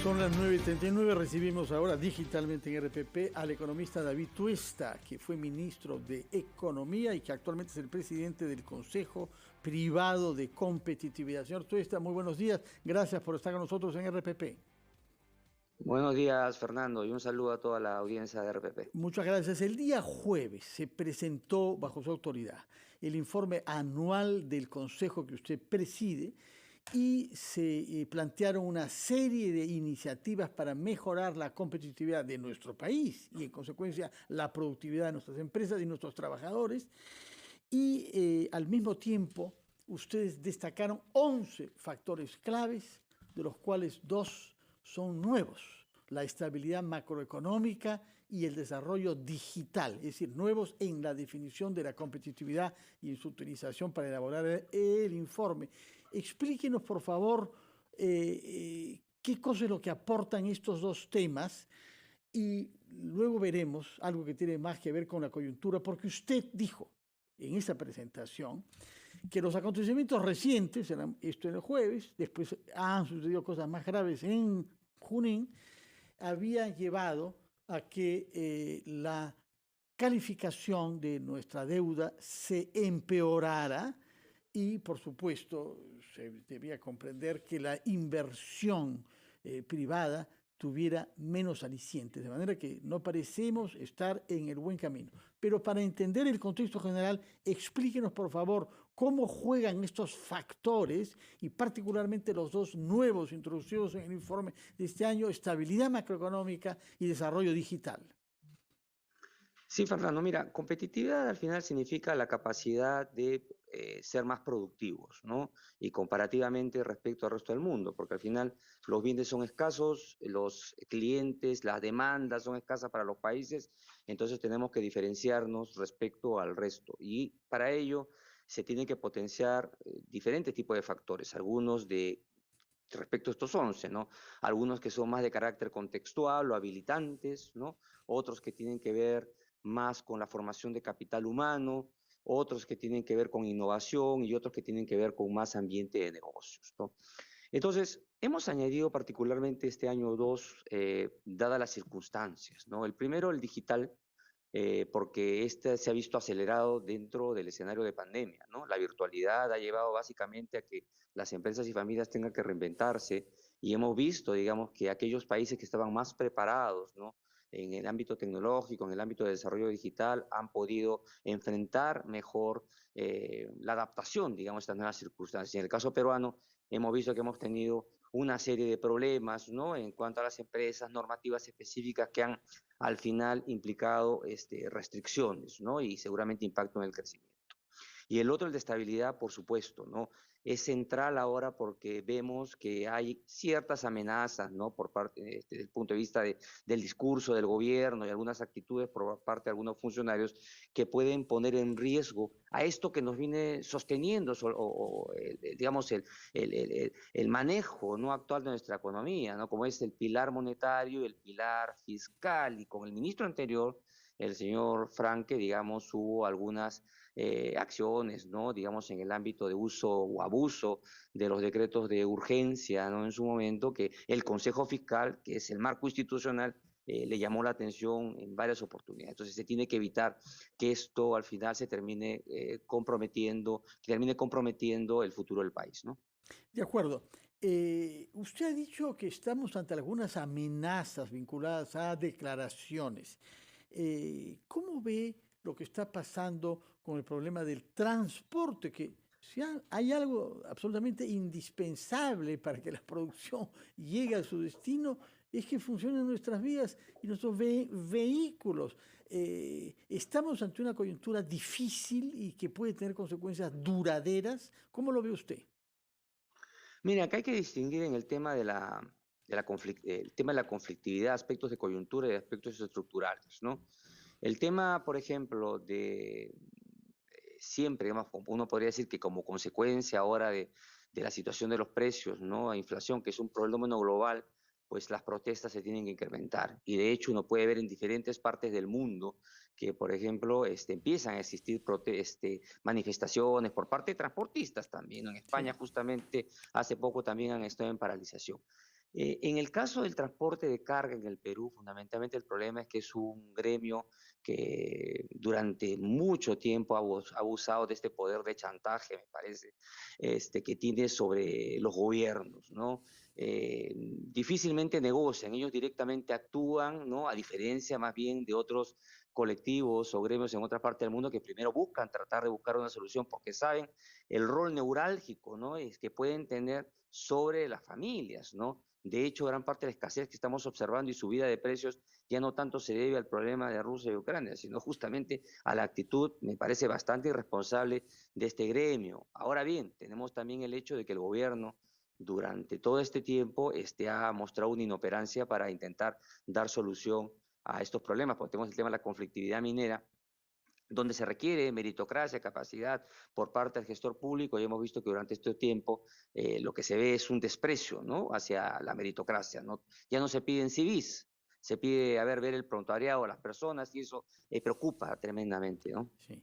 Son las 9:39, recibimos ahora digitalmente en RPP al economista David Tuesta, que fue ministro de Economía y que actualmente es el presidente del Consejo Privado de Competitividad. Señor Tuesta, muy buenos días, gracias por estar con nosotros en RPP. Buenos días, Fernando, y un saludo a toda la audiencia de RPP. Muchas gracias. El día jueves se presentó bajo su autoridad el informe anual del Consejo que usted preside y se plantearon una serie de iniciativas para mejorar la competitividad de nuestro país y en consecuencia la productividad de nuestras empresas y nuestros trabajadores. Y al mismo tiempo ustedes destacaron 11 factores claves, de los cuales 2 son nuevos: la estabilidad macroeconómica y el desarrollo digital, es decir, nuevos en la definición de la competitividad y en su utilización para elaborar el informe. Explíquenos, por favor, qué cosa es lo que aportan estos 2 temas y luego veremos algo que tiene más que ver con la coyuntura, porque usted dijo en esa presentación que los acontecimientos recientes, esto era el jueves, después han sucedido cosas más graves en Junín, había llevado a que la calificación de nuestra deuda se empeorara y, por supuesto, se debía comprender que la inversión privada tuviera menos alicientes, de manera que no parecemos estar en el buen camino. Pero para entender el contexto general, explíquenos, por favor, cómo juegan estos factores y particularmente los 2 nuevos introducidos en el informe de este año: estabilidad macroeconómica y desarrollo digital. Sí, Fernando, mira, competitividad al final significa la capacidad de ser más productivos, ¿no? Y comparativamente respecto al resto del mundo, porque al final los bienes son escasos, los clientes, las demandas son escasas para los países, entonces tenemos que diferenciarnos respecto al resto. Y para ello se tienen que potenciar diferentes tipos de factores, algunos de respecto a estos 11, ¿no? Algunos que son más de carácter contextual o habilitantes, ¿no? Otros que tienen que ver más con la formación de capital humano, otros que tienen que ver con innovación y otros que tienen que ver con más ambiente de negocios, ¿no? Entonces, hemos añadido particularmente este año 2, dadas las circunstancias, ¿no? El primero, el digital, porque este se ha visto acelerado dentro del escenario de pandemia, ¿no? La virtualidad ha llevado básicamente a que las empresas y familias tengan que reinventarse y hemos visto, digamos, que aquellos países que estaban más preparados, ¿no?, en el ámbito tecnológico, en el ámbito de desarrollo digital, han podido enfrentar mejor la adaptación, digamos, a estas nuevas circunstancias. En el caso peruano, hemos visto que hemos tenido una serie de problemas, ¿no?, en cuanto a las empresas, normativas específicas que han al final implicado restricciones, ¿no?, y seguramente impacto en el crecimiento. Y el otro, el de estabilidad, por supuesto, ¿no? Es central ahora porque vemos que hay ciertas amenazas, ¿no?, por parte, desde el punto de vista del discurso del gobierno y algunas actitudes por parte de algunos funcionarios que pueden poner en riesgo a esto que nos viene sosteniendo, digamos, el manejo, ¿no?, actual de nuestra economía, ¿no?, como es el pilar monetario y el pilar fiscal. Y con el ministro anterior, el señor Franque, digamos, hubo algunas acciones, ¿no?, digamos, en el ámbito de uso o abuso de los decretos de urgencia, ¿no?, en su momento, que el Consejo Fiscal, que es el marco institucional, le llamó la atención en varias oportunidades. Entonces se tiene que evitar que esto al final se termine comprometiendo el futuro del país, ¿no? De acuerdo. Usted ha dicho que estamos ante algunas amenazas vinculadas a declaraciones. ¿Cómo ve lo que está pasando con el problema del transporte? Que si hay algo absolutamente indispensable para que la producción llegue a su destino, es que funcionen nuestras vías y nuestros vehículos. Estamos ante una coyuntura difícil y que puede tener consecuencias duraderas. ¿Cómo lo ve usted? Mira, acá hay que distinguir en el tema el tema de la conflictividad, aspectos de coyuntura y aspectos estructurales, ¿no? El tema, por ejemplo, siempre, digamos, uno podría decir que como consecuencia ahora de la situación de los precios, ¿no?, a inflación, que es un problema global, pues las protestas se tienen que incrementar. Y de hecho uno puede ver en diferentes partes del mundo que, por ejemplo, empiezan a existir manifestaciones por parte de transportistas también, ¿no? En España Sí. justamente hace poco también han estado en paralización. En el caso del transporte de carga en el Perú, fundamentalmente el problema es que es un gremio que durante mucho tiempo ha abusado de este poder de chantaje, me parece, que tiene sobre los gobiernos, ¿no? Difícilmente negocian, ellos directamente actúan, ¿no? A diferencia más bien de otros colectivos o gremios en otra parte del mundo que primero buscan tratar de buscar una solución porque saben el rol neurálgico, ¿no? Es que pueden tener sobre las familias, ¿no? De hecho, gran parte de la escasez que estamos observando y subida de precios ya no tanto se debe al problema de Rusia y Ucrania, sino justamente a la actitud, me parece bastante irresponsable de este gremio. Ahora bien, tenemos también el hecho de que el gobierno durante todo este tiempo ha mostrado una inoperancia para intentar dar solución a estos problemas, porque tenemos el tema de la conflictividad minera, donde se requiere meritocracia, capacidad por parte del gestor público, y hemos visto que durante este tiempo lo que se ve es un desprecio, ¿no? Hacia la meritocracia, ¿no? Ya no se piden civis, se pide ver el prontuariado a las personas y eso preocupa tremendamente, ¿no? Sí.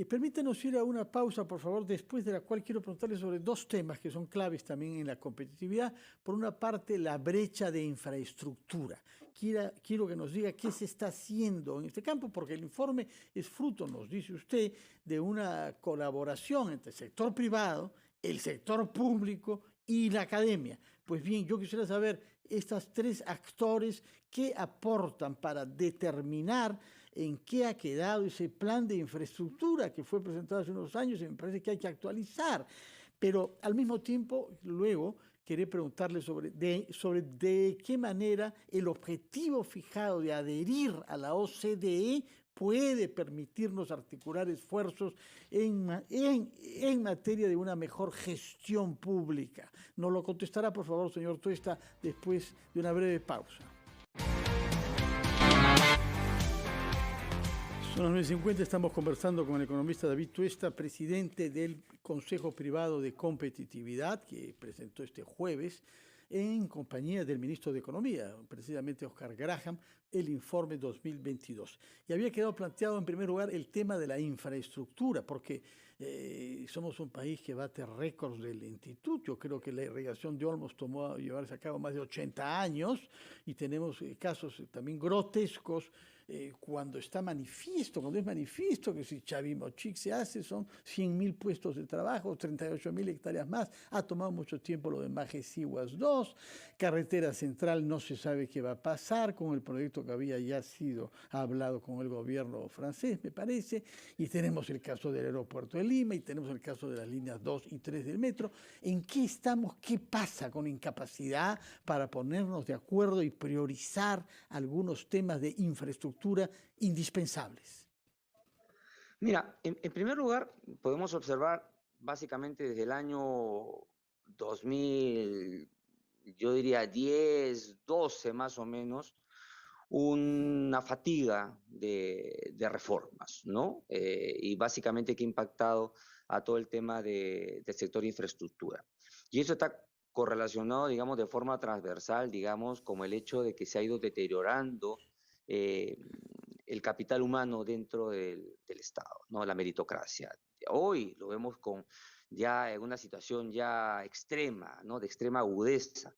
Permítanos ir a una pausa, por favor, después de la cual quiero preguntarle sobre dos temas que son claves también en la competitividad. Por una parte, la brecha de infraestructura. Quiero que nos diga qué se está haciendo en este campo, porque el informe es fruto, nos dice usted, de una colaboración entre el sector privado, el sector público y la academia. Pues bien, yo quisiera saber estas tres actores qué aportan para determinar en qué ha quedado ese plan de infraestructura que fue presentado hace unos años y me parece que hay que actualizar. Pero al mismo tiempo, luego, quería preguntarle sobre de qué manera el objetivo fijado de adherir a la OCDE puede permitirnos articular esfuerzos en materia de una mejor gestión pública. Nos lo contestará, por favor, señor Tuesta, después de una breve pausa. Son las 9:50, estamos conversando con el economista David Tuesta, presidente del Consejo Privado de Competitividad, que presentó este jueves, en compañía del ministro de Economía, precisamente Oscar Graham, el informe 2022. Y había quedado planteado en primer lugar el tema de la infraestructura, porque somos un país que bate récords del instituto. Yo creo que la irrigación de Olmos tomó a llevarse a cabo más de 80 años y tenemos casos también grotescos cuando está manifiesto, cuando es manifiesto que si Chavimochic se hace son 100.000 puestos de trabajo, 38.000 hectáreas más. Ha tomado mucho tiempo lo de Majes-Sihuas 2, carretera central no se sabe qué va a pasar con el proyecto que había ya sido hablado con el gobierno francés, me parece, y tenemos el caso del aeropuerto de Lima y tenemos el caso de las líneas 2 y 3 del metro. ¿En qué estamos? ¿Qué pasa con incapacidad para ponernos de acuerdo y priorizar algunos temas de infraestructura indispensables? Mira, en primer lugar, podemos observar básicamente desde el año 2000, yo diría 10, 12 más o menos, una fatiga de reformas, ¿no? Y básicamente que ha impactado a todo el tema del sector infraestructura. Y eso está correlacionado, digamos, de forma transversal, digamos, como el hecho de que se ha ido deteriorando eh, el capital humano dentro del Estado, ¿no? La meritocracia. Hoy lo vemos ya en una situación ya extrema, ¿no? De extrema agudeza,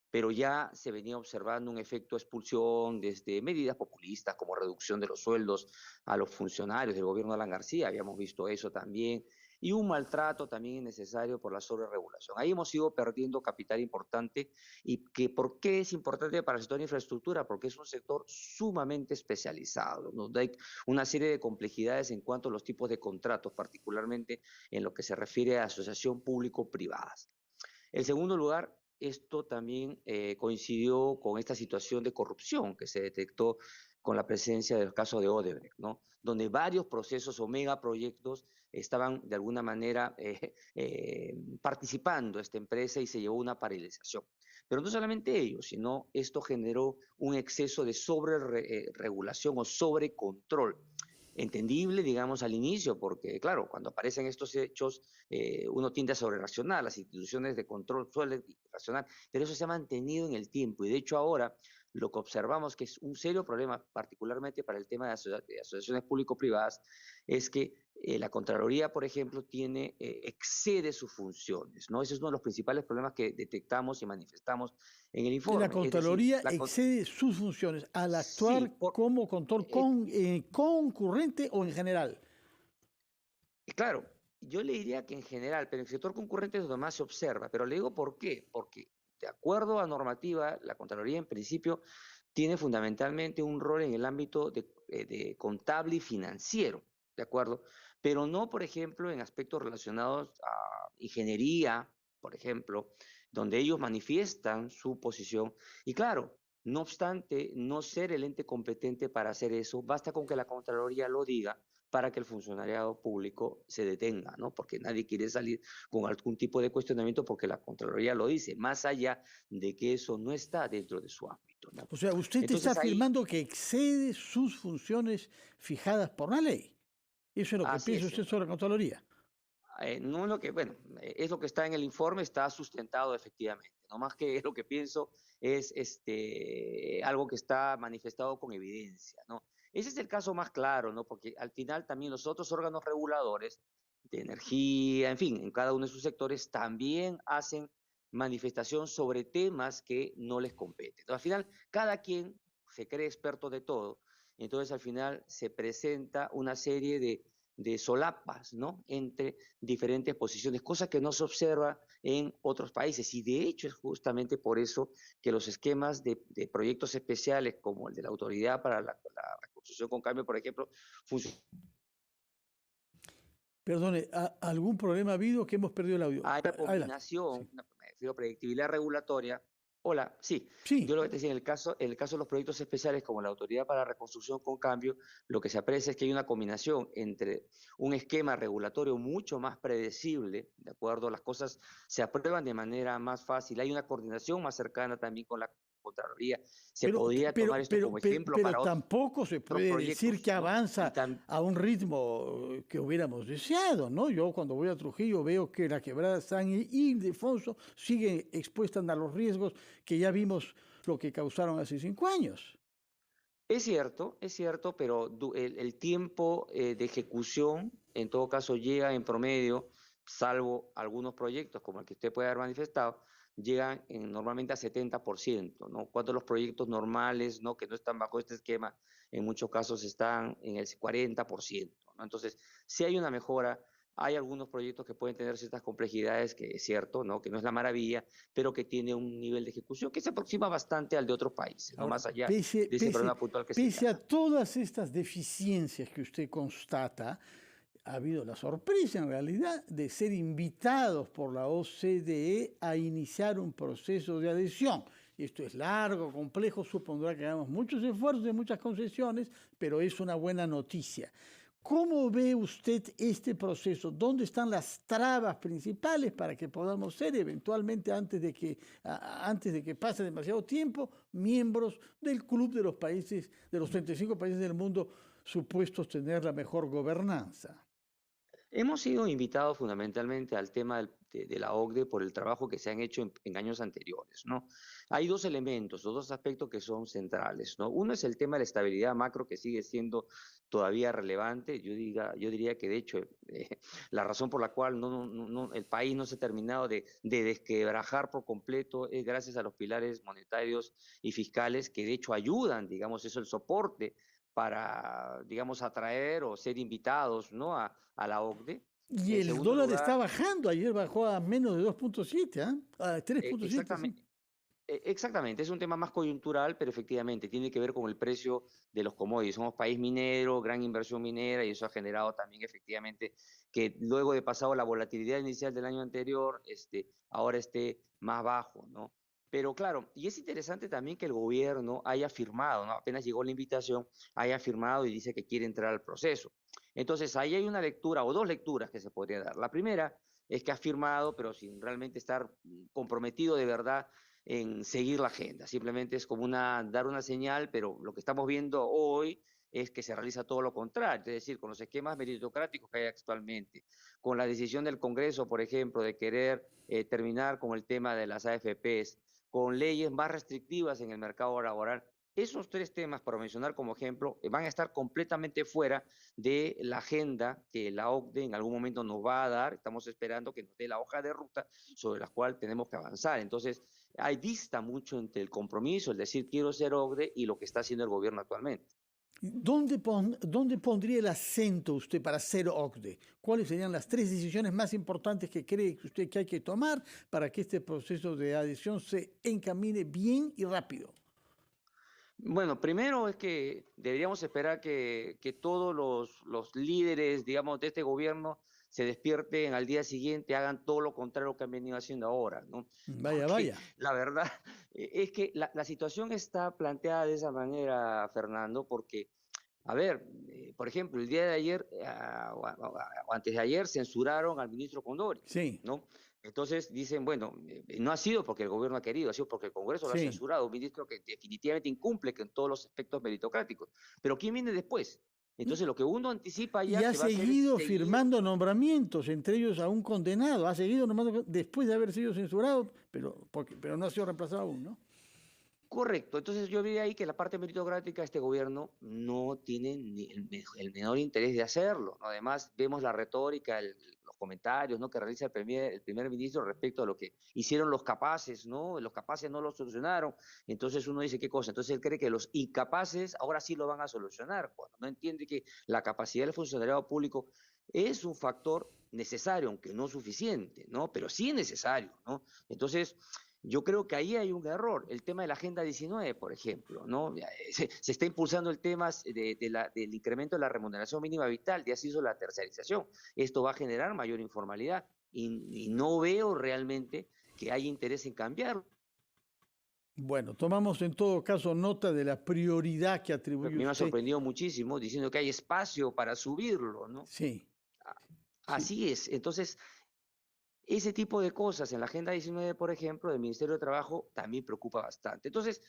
pero ya se venía observando un efecto expulsión desde medidas populistas como reducción de los sueldos a los funcionarios del gobierno de Alan García, habíamos visto eso también, y un maltrato también innecesario por la sobreregulación. Ahí hemos ido perdiendo capital importante. ¿Y por qué es importante para el sector de infraestructura? Porque es un sector sumamente especializado, donde hay una serie de complejidades en cuanto a los tipos de contratos, particularmente en lo que se refiere a asociación público-privadas. En segundo lugar, esto también coincidió con esta situación de corrupción que se detectó con la presencia del caso de Odebrecht, ¿no? Donde varios procesos o megaproyectos estaban de alguna manera participando esta empresa y se llevó una paralización. Pero no solamente ello, sino esto generó un exceso de sobreregulación o sobrecontrol. Entendible, digamos, al inicio, porque claro, cuando aparecen estos hechos, uno tiende a sobrereaccionar, las instituciones de control suelen reaccionar, pero eso se ha mantenido en el tiempo y de hecho ahora lo que observamos que es un serio problema, particularmente para el tema de asociaciones público-privadas, es que la Contraloría, por ejemplo, excede sus funciones, ¿no? Ese es uno de los principales problemas que detectamos y manifestamos en el Que la informe. Es decir, Contraloría excede sus funciones al sí, actuar como control concurrente o en general. claro, yo le diría que en general, pero en el sector concurrente es donde más se observa. Pero le digo por qué. Porque de acuerdo a normativa, la Contraloría en principio tiene fundamentalmente un rol en el ámbito de contable y financiero, ¿de acuerdo? Pero no, por ejemplo, en aspectos relacionados a ingeniería, por ejemplo, donde ellos manifiestan su posición. Y claro, no obstante no ser el ente competente para hacer eso, basta con que la Contraloría lo diga para que el funcionariado público se detenga, ¿no? Porque nadie quiere salir con algún tipo de cuestionamiento porque la Contraloría lo dice, más allá de que eso no está dentro de su ámbito, ¿no? O sea, usted está Entonces ahí, afirmando que excede sus funciones fijadas por la ley. Eso es lo que así piensa es, usted sobre la Contraloría. no es lo que, bueno, es lo que está en el informe, está sustentado efectivamente, no más que lo que pienso es algo que está manifestado con evidencia, ¿no? Ese es el caso más claro, ¿no? Porque al final también los otros órganos reguladores de energía, en fin, en cada uno de sus sectores también hacen manifestación sobre temas que no les competen. Entonces, al final, cada quien se cree experto de todo, entonces al final se presenta una serie de solapas, ¿no? Entre diferentes posiciones, cosa que no se observa en otros países. Y de hecho es justamente por eso que los esquemas de proyectos especiales, como el de la Autoridad para la Reconstrucción con Cambio, por ejemplo, funcionan. Perdone, ¿algún problema ha habido que hemos perdido el audio? Hay una Adelante. combinación, Sí. me refiero a predictibilidad regulatoria. Hola, sí, yo Sí. lo que te decía, en el caso de los proyectos especiales como la Autoridad para la Reconstrucción con Cambio, lo que se aprecia es que hay una combinación entre un esquema regulatorio mucho más predecible, ¿de acuerdo? Las cosas se aprueban de manera más fácil, hay una coordinación más cercana también con la Contraloría. Se Pero, podría tomar esto como ejemplo pero para otros tampoco se puede decir que proyectos, ¿no? Y avanza también a un ritmo que hubiéramos deseado, ¿no? Yo cuando voy a Trujillo veo que la quebrada San Ildefonso sigue expuesta a los riesgos que ya vimos lo que causaron hace 5 años. Es cierto, pero el tiempo de ejecución, en todo caso, llega en promedio, salvo algunos proyectos como el que usted puede haber manifestado, llegan normalmente a 70%, ¿no? Cuando los proyectos normales, ¿no? Que no están bajo este esquema, en muchos casos están en el 40%, ¿no? Entonces, sí hay una mejora. Hay algunos proyectos que pueden tener ciertas complejidades, que es cierto, ¿no? Que no es la maravilla, pero que tiene un nivel de ejecución que se aproxima bastante al de otros países, no Ahora, más allá pese, de ese pese, problema puntual que pese a señala. todas estas deficiencias que usted constata, ha habido la sorpresa en realidad de ser invitados por la OCDE a iniciar un proceso de adhesión. Y esto es largo, complejo, supondrá que hagamos muchos esfuerzos y muchas concesiones, pero es una buena noticia. ¿Cómo ve usted este proceso? ¿Dónde están las trabas principales para que podamos ser eventualmente, antes de que pase demasiado tiempo, miembros del club de los países, de los 35 países del mundo supuestos tener la mejor gobernanza? Hemos sido invitados fundamentalmente al tema de la OCDE por el trabajo que se han hecho en años anteriores, ¿no? Hay dos elementos, dos aspectos que son centrales, ¿no? Uno es el tema de la estabilidad macro, que sigue siendo todavía relevante. Yo diría que, de hecho, la razón por la cual el país no se ha terminado de desquebrajar por completo es gracias a los pilares monetarios y fiscales que, de hecho, ayudan, digamos, eso, el soporte para, digamos, atraer o ser invitados, ¿no? A la OCDE. Y En el segundo dólar está lugar, bajando, ayer bajó a menos de 2,7, ¿ah? A 3,7, sí. exactamente, exactamente, es un tema más coyuntural, pero efectivamente tiene que ver con el precio de los commodities. Somos país minero, gran inversión minera, y eso ha generado también efectivamente que luego de pasado la volatilidad inicial del año anterior, ahora esté más bajo, ¿no? Pero claro, y es interesante también que el gobierno haya firmado, ¿no? Apenas llegó la invitación, haya firmado y dice que quiere entrar al proceso. Entonces, ahí hay una lectura o dos lecturas que se podría dar. La primera es que ha firmado, pero sin realmente estar comprometido de verdad en seguir la agenda. Simplemente es como dar una señal, pero lo que estamos viendo hoy es que se realiza todo lo contrario, es decir, con los esquemas meritocráticos que hay actualmente, con la decisión del Congreso, por ejemplo, de querer terminar con el tema de las AFPs, con leyes más restrictivas en el mercado laboral, Esos tres temas, para mencionar como ejemplo, van a estar completamente fuera de la agenda que la OCDE en algún momento nos va a dar. Estamos esperando que nos dé la hoja de ruta sobre la cual tenemos que avanzar. Entonces, hay dista mucho entre el compromiso, el decir quiero ser OCDE, y lo que está haciendo el gobierno actualmente. ¿Dónde pondría el acento usted para ser OCDE? ¿Cuáles serían las tres decisiones más importantes que cree que usted que hay que tomar para que este proceso de adhesión se encamine bien y rápido? Bueno, primero es que deberíamos esperar que todos los líderes, digamos, de este gobierno se despierten al día siguiente, hagan todo lo contrario que han venido haciendo ahora, ¿no? Vaya, Porque vaya. la verdad es que la situación está planteada de esa manera, Fernando, porque, a ver, por ejemplo, el día de ayer o antes de ayer censuraron al ministro Condori, Sí, ¿no? Entonces dicen, bueno, no ha sido porque el gobierno ha querido, ha sido porque el Congreso lo ha sí. censurado, un ministro que definitivamente incumple con todos los aspectos meritocráticos. Pero ¿quién viene después? Entonces lo que uno anticipa Y ya ha que va a ser es seguido seguir. firmando nombramientos, entre ellos a un condenado. Ha seguido nombrando después de haber sido censurado, pero no ha sido reemplazado aún, ¿no? Correcto, entonces yo vi ahí que la parte meritocrática de este gobierno no tiene ni el menor interés de hacerlo, ¿no? Además, vemos la retórica, los comentarios, ¿no?, que realiza el primer ministro respecto a lo que hicieron los capaces, ¿no? Los capaces no lo solucionaron, entonces uno dice, ¿qué cosa? Entonces él cree que los incapaces ahora sí lo van a solucionar, cuando no entiende que la capacidad del funcionariado público es un factor necesario, aunque no suficiente, ¿no? Pero sí necesario, ¿no? Entonces, yo creo que ahí hay un error, el tema de la Agenda 19, por ejemplo, ¿no? Se está impulsando el tema del incremento de la remuneración mínima vital, ya se hizo la tercerización. Esto va a generar mayor informalidad y no veo realmente que haya interés en cambiarlo. Bueno, tomamos en todo caso nota de la prioridad que A atribuye mí me ha usted. sorprendido muchísimo diciendo que hay espacio para subirlo, ¿no? Sí, sí. Así es. Entonces, ese tipo de cosas en la Agenda 19, por ejemplo, del Ministerio de Trabajo, también preocupa bastante. Entonces,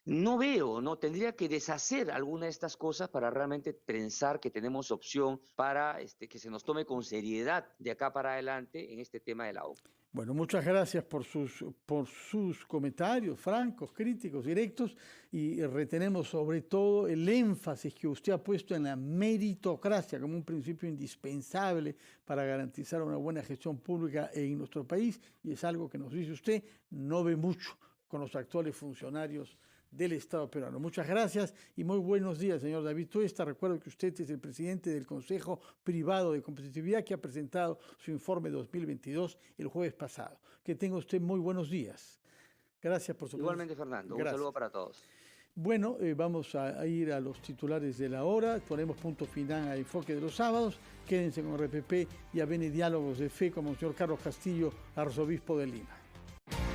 no veo, ¿no? Tendría que deshacer alguna de estas cosas para realmente pensar que tenemos opción para que se nos tome con seriedad de acá para adelante en este tema de la OCDE. Bueno, muchas gracias por sus comentarios francos, críticos, directos, y retenemos sobre todo el énfasis que usted ha puesto en la meritocracia como un principio indispensable para garantizar una buena gestión pública en nuestro país, y es algo que nos dice usted, no ve mucho con los actuales funcionarios del Estado peruano. Muchas gracias y muy buenos días, señor David Tuesta. Recuerdo que usted es el presidente del Consejo Privado de Competitividad que ha presentado su informe 2022 el jueves pasado. Que tenga usted muy buenos días. Gracias por su presencia. Igualmente, Fernando, un Gracias. saludo para todos. Bueno, vamos a ir a los titulares de la hora. Ponemos punto final a Enfoque de los Sábados. Quédense con RPP y a Bene Diálogos de Fe con el señor Carlos Castillo, arzobispo de Lima.